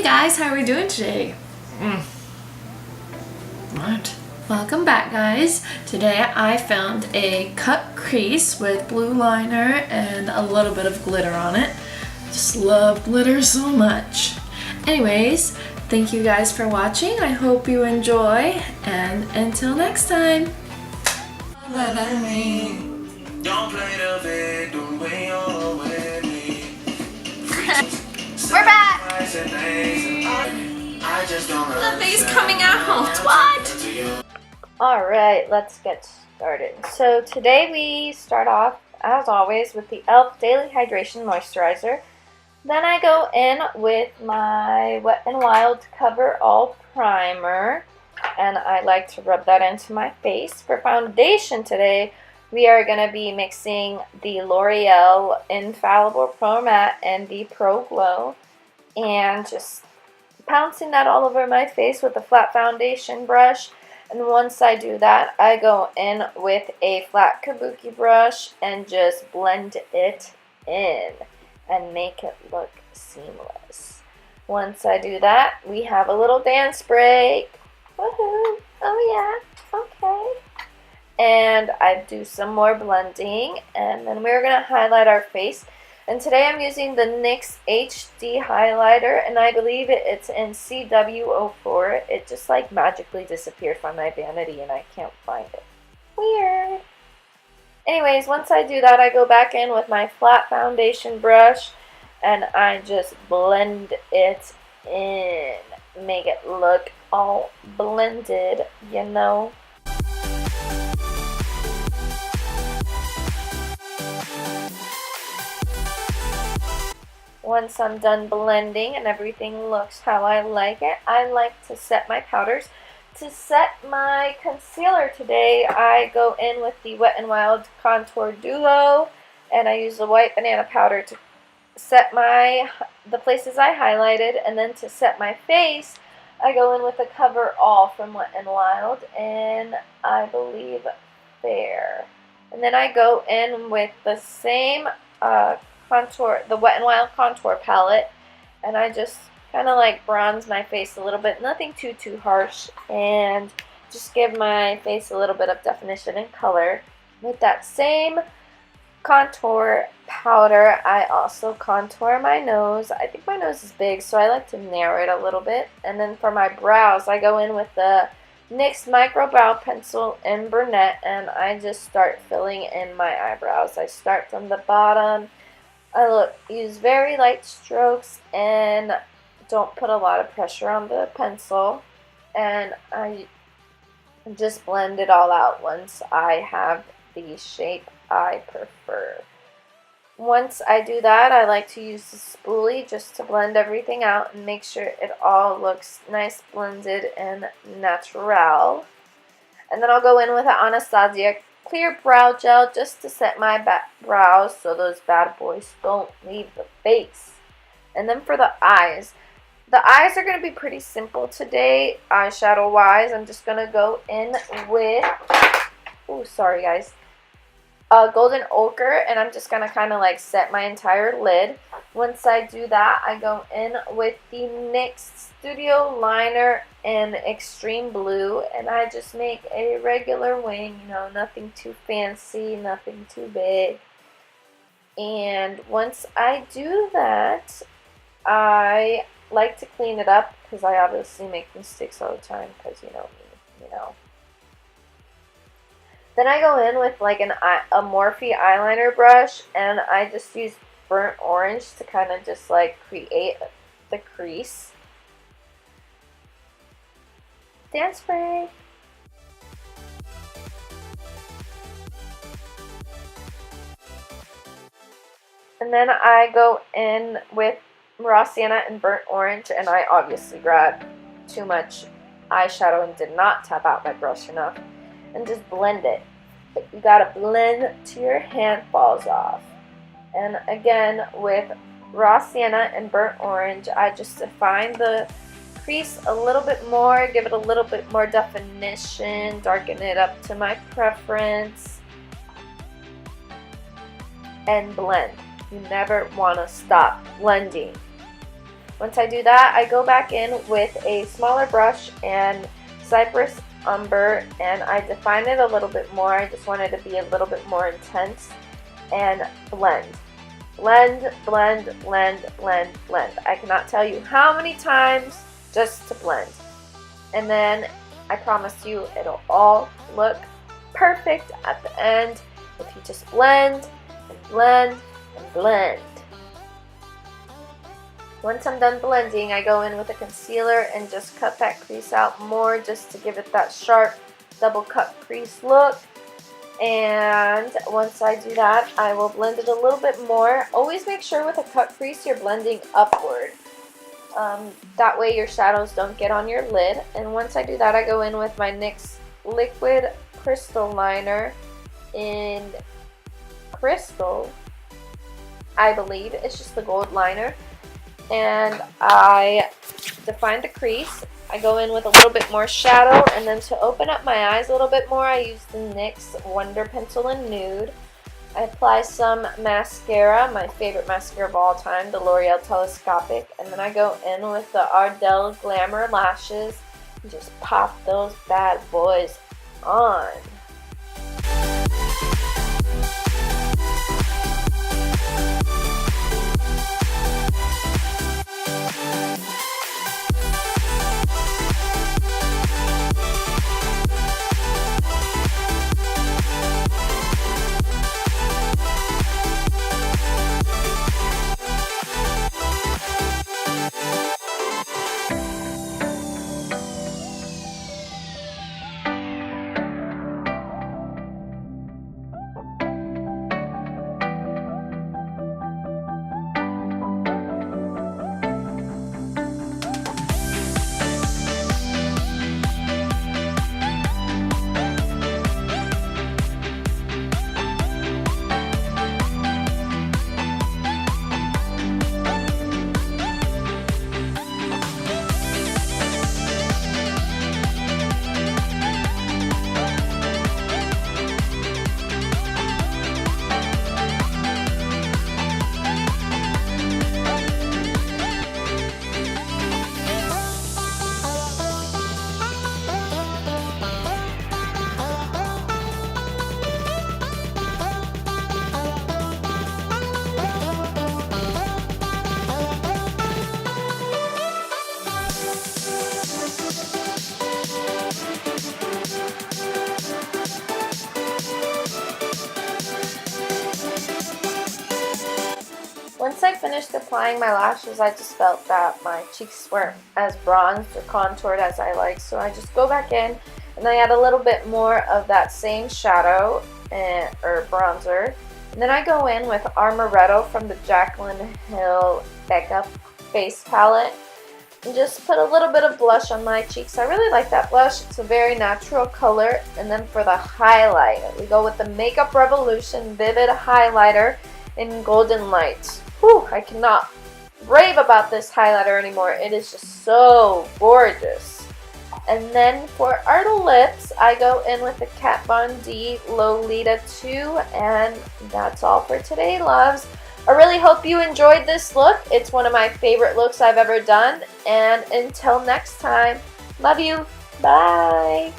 guys, how are we doing today? What? Welcome back, guys. Today I found a cut crease with blue liner and a little bit of glitter on it. Just love glitter so much. Anyways, thank you guys for watching. I hope you enjoy, and until next time. We're back! The face coming out! What? Alright, let's get started. So today we start off, as always, with the e.l.f. Daily Hydration Moisturizer. Then I go in with my Wet n Wild Coverall Primer, and I like to rub that into my face. For foundation today, we are going to be mixing the Loreal Infallible Pro Matte and the Pro Glow, and just pouncing that all over my face with a flat foundation brush. And once I do that, I go in with a flat kabuki brush and just blend it in and make it look seamless. Once I do that, we have a little dance break. Woohoo! Oh yeah, okay. And I do some more blending, and then we're going to highlight our face. And today I'm using the NYX HD highlighter, and I believe it's in CW04. It just like magically disappeared from my vanity and I can't find it. Weird. Anyways, once I do that, I go back in with my flat foundation brush and I just blend it in. Make it look all blended, you know. Once I'm done blending and everything looks how I like it, I like to set my powders. To set my concealer today, I go in with the Wet n Wild Contour Duo, and I use the white banana powder to set the places I highlighted. And then to set my face, I go in with the Coverall from Wet n Wild, and I believe Fair. And then I go in with the same contour, the Wet n Wild contour palette, and I just kind of like bronze my face a little bit, nothing too harsh, and just give my face a little bit of definition and color. With that same contour powder, I also contour my nose. I think my nose is big, so I like to narrow it a little bit. And then for my brows, I go in with the NYX Micro Brow Pencil in Brunette, and I just start filling in my eyebrows. I start from the bottom. I use very light strokes and don't put a lot of pressure on the pencil, and I just blend it all out once I have the shape I prefer. Once I do that, I like to use the spoolie just to blend everything out and make sure it all looks nice, blended, and natural. And then I'll go in with an Anastasia clear brow gel just to set my brows so those bad boys don't leave the face. And then for the eyes are going to be pretty simple today, eyeshadow wise. I'm just going to go in with, oh sorry guys, golden ochre, and I'm just going to kind of like set my entire lid. Once I do that, I go in with the NYX Studio Liner in Extreme Blue, and I just make a regular wing, you know, nothing too fancy, nothing too big. And once I do that, I like to clean it up because I obviously make mistakes all the time because you know me, you know. Then I go in with like a Morphe eyeliner brush, and I just use burnt orange to kind of just like create the crease. Dance break. And then I go in with raw sienna and burnt orange, and I obviously grabbed too much eyeshadow and did not tap out my brush enough, and just blend it. But you gotta blend till your hand falls off. And again, with raw sienna and burnt orange, I just define the crease a little bit more, give it a little bit more definition, darken it up to my preference, and blend. You never want to stop blending. Once I do that, I go back in with a smaller brush and Cyprus Umber, and I define it a little bit more. I just want it to be a little bit more intense, and blend. Blend, blend, blend, blend, blend. I cannot tell you how many times just to blend. And then I promise you it'll all look perfect at the end if you just blend and blend and blend. Once I'm done blending, I go in with a concealer and just cut that crease out more just to give it that sharp double cut crease look. And once I do that, I will blend it a little bit more. Always make sure with a cut crease you're blending upward. That way your shadows don't get on your lid. And once I do that, I go in with my NYX Liquid Crystal Liner in Crystal, I believe. It's just the gold liner. And I define the crease. I go in with a little bit more shadow, and then to open up my eyes a little bit more, I use the NYX Wonder Pencil in Nude. I apply some mascara, my favorite mascara of all time, the Loreal Telescopic, and then I go in with the Ardell Glamour lashes and just pop those bad boys on. Once I finished applying my lashes, I just felt that my cheeks weren't as bronzed or contoured as I like, so I just go back in and I add a little bit more of that same shadow or bronzer. And then I go in with Amaretto from the Jaclyn Hill Makeup Face Palette and just put a little bit of blush on my cheeks. I really like that blush. It's a very natural color. And then for the highlight, we go with the Makeup Revolution Vivid Highlighter in Golden Light. Whew, I cannot rave about this highlighter anymore. It is just so gorgeous. And then for Ardell lips, I go in with the Kat Von D Lolita 2, and that's all for today, loves. I really hope you enjoyed this look. It's one of my favorite looks I've ever done. And until next time, love you. Bye.